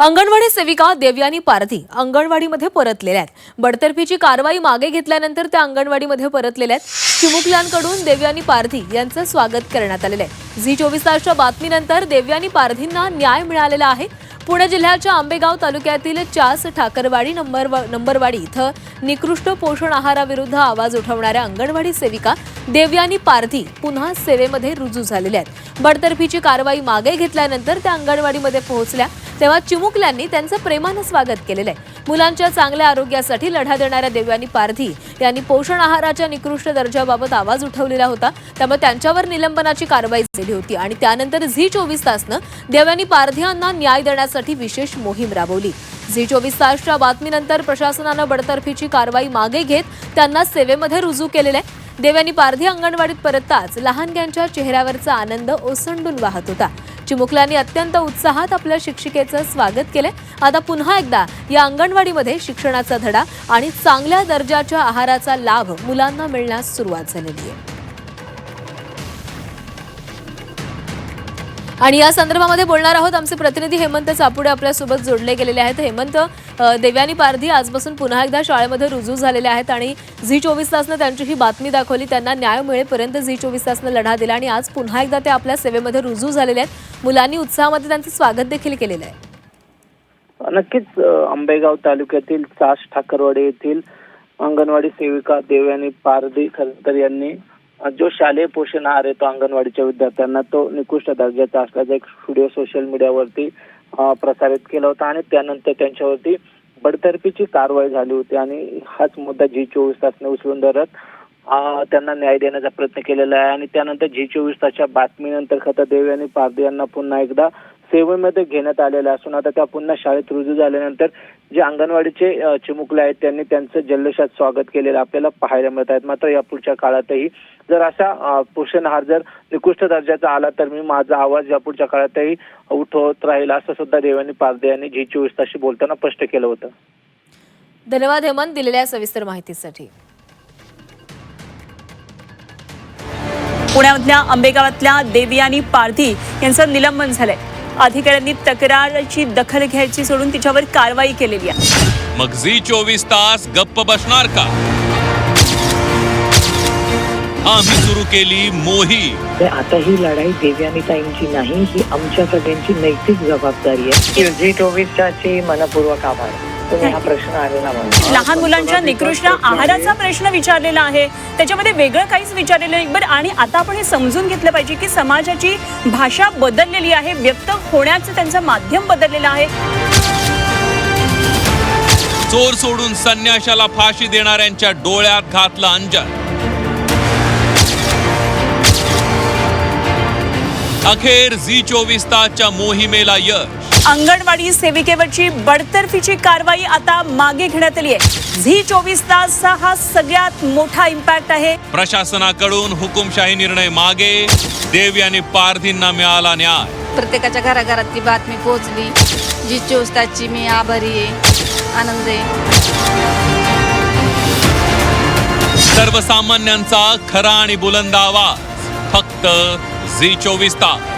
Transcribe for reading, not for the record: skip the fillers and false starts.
अंगणवाडी सेविका देवयानी पारधी अंगणवाडीमध्ये परतलेल्या आहेत। बडतर्फीची कारवाई मागे घेतल्यानंतर त्या अंगणवाडीमध्ये परतलेल्या आहेत। चिमुकल्यांकडून देवयानी पारधी यांचं स्वागत करण्यात आलेलं आहे। झी 24 तासच्या बातमीनंतर देवयानी पारधींना न्याय मिळालेला आहे। पुणे जिल्ह्याच्या आंबेगाव तालुक्यातील चास ठाकरवाडी नंबरवाडी इथं निकृष्ट पोषण आहाराविरुद्ध आवाज उठवणाऱ्या अंगणवाडी सेविका देवयानी पारधी पुन्हा सेवेमध्ये रुजू झालेल्या आहेत। बडतर्फीची कारवाई मागे घेतल्यानंतर त्या अंगणवाडीमध्ये पोहोचल्या तेव्हा चिमुकल्यांनी त्यांचं प्रेमानं स्वागत केलेलं आहे। मुलांच्या चांगल्या आरोग्यासाठी लढा देणाऱ्या देवयानी पारधी यांनी पोषण आहाराच्या निकृष्ट दर्जाबाबत आवाज उठवलेला होता, त्यामुळे त्यांच्यावर निलंबनाची कारवाई झाली होती आणि त्यानंतर झी 24 तासनं देवयानी पारधी यांना न्याय देण्यासाठी विशेष मोहीम राबवली। झी 24 तासच्या बातमीनंतर प्रशासनानं बडतर्फीची कारवाई मागे घेत त्यांना सेवेमध्ये रुजू केलेलं आहे। देवयानी पारधी अंगणवाडीत परतताच लहानग्यांच्या चेहऱ्यावरचा आनंद ओसंडून वाहत होता। चिमुकल्यांनी अत्यंत उत्साहात आपल्या शिक्षिकेचं स्वागत केले। आता पुन्हा एकदा या अंगणवाडीमध्ये शिक्षणाचा धडा आणि चांगल्या दर्जाच्या आहाराचा लाभ मुलांना मिळण्यास सुरुवात झालेली आहे। आणि या संदर्भामध्ये बोलणार आहोत आमचे प्रतिनिधी हेमंत चापुडे आपल्यासोबत जोडले गेलेले आहेत। हेमंत, देवयानी पारधी आजपासून पुन्हा एकदा शाळेमध्ये रुजू झालेले आहेत आणि झी 24 तासनं त्यांची ही बातमी दाखवली, त्यांना न्याय मिळेपर्यंत झी 24 तासनं लढा दिला आणि आज पुन्हा एकदा ते आपल्या सेवेमध्ये रुजू झालेले आहेत। मुलांनी उत्साहामध्ये त्यांचं स्वागत देखील केलेलं आहे। नक्कीच आंबेगाव तालुक्यातील चास ठाकरवाडी येथील अंगणवाडी सेविका देवयानी पारधी खरतर यांनी जो शालेय पोषण आहार आहे तो अंगणवाडीच्या विद्यार्थ्यांना तो निकृष्ट दर्जाचा असल्याचा एक व्हिडिओ सोशल मीडियावरती प्रसारित केला होता आणि त्यानंतर त्यांच्यावरती बडतर्फीची कारवाई झाली होती आणि हाच मुद्दा झी 24 तासने उचलून धरत त्यांना न्याय देण्याचा प्रयत्न केलेला आहे। आणि त्यानंतर झी 24 तासच्या बातमीनंतर खरं देवयानी पारधी यांना पुन्हा एकदा सेवेमध्ये घेण्यात आलेलं असून आता त्या पुन्हा शाळेत रुजू झाल्यानंतर जे अंगणवाडीचे चिमुकले आहेत त्यांनी त्यांचं जल्लोषात स्वागत केलेलं आपल्याला पाहायला मिळत आहेत। मात्र या पुढच्या काळातही जर असा पोषण आहार जर निकृष्ट दर्जाचा आला तर मी माझा आवाज या पुढच्या काळातही उठवत राहील असं सुद्धा देवयानी पारधी यांनी झी 24 तासशी बोलताना स्पष्ट केलं होतं। धन्यवाद हेमंत दिलेल्या सविस्तर माहितीसाठी। पुण्यामधल्या आंबेगावातल्या देवयानी पारधी यांचं निलंबन झालंय। अधिकाऱ्यांनी तक्रारीची दखल घ्यायची सोडून तिच्यावर कारवाई केलेली आहे। मग झी 24 तास गप्प बसणार का? आम्ही सुरू केली मोहीम। आता ही लढाई देवयानी ताईंची नाही, ही आमच्या सगळ्यांची नैतिक जबाबदारी आहे। झी 24 तासचे मनपूर्वक आभार। तुम्ही हा प्रश्न आलेला म्हणून लहान मुलांच्या निकृष्ट आहाराचा प्रश्न विचारलेला आहे, त्याच्यामध्ये वेगळं काहीच विचारलेलं नाही। बरं, आणि आता आपण हे समजून घेतलं पाहिजे की समाजाची भाषा बदललेली आहे, व्यक्त होण्याचं त्यांचं माध्यम बदललेलं आहे। चोर सोडून संन्याशाला फाशी देणाऱ्यांच्या डोळ्यात घातलं अंजन। अखेर झी 24 तासच्या मोहिमेला यश। अंगणवाडी सेविकेवरची बडतर्फीची कारवाई आता मागे घेण्यात आली आहे। झी 24 तासचा हा सगळ्यात मोठा इम्पॅक्ट आहे। प्रशासनाकडून हुकुमशाही निर्णय मागे, देवयानी पारधींना मिळाला न्याय। प्रत्येकाच्या घराघरात ती बातमी पोहोचली। झी 24 तासची मी आभारी आहे, आनंद आहे। सर्वसामान्यांचा खरा आणि बुलंद आवाज फक्त झी 24 तास।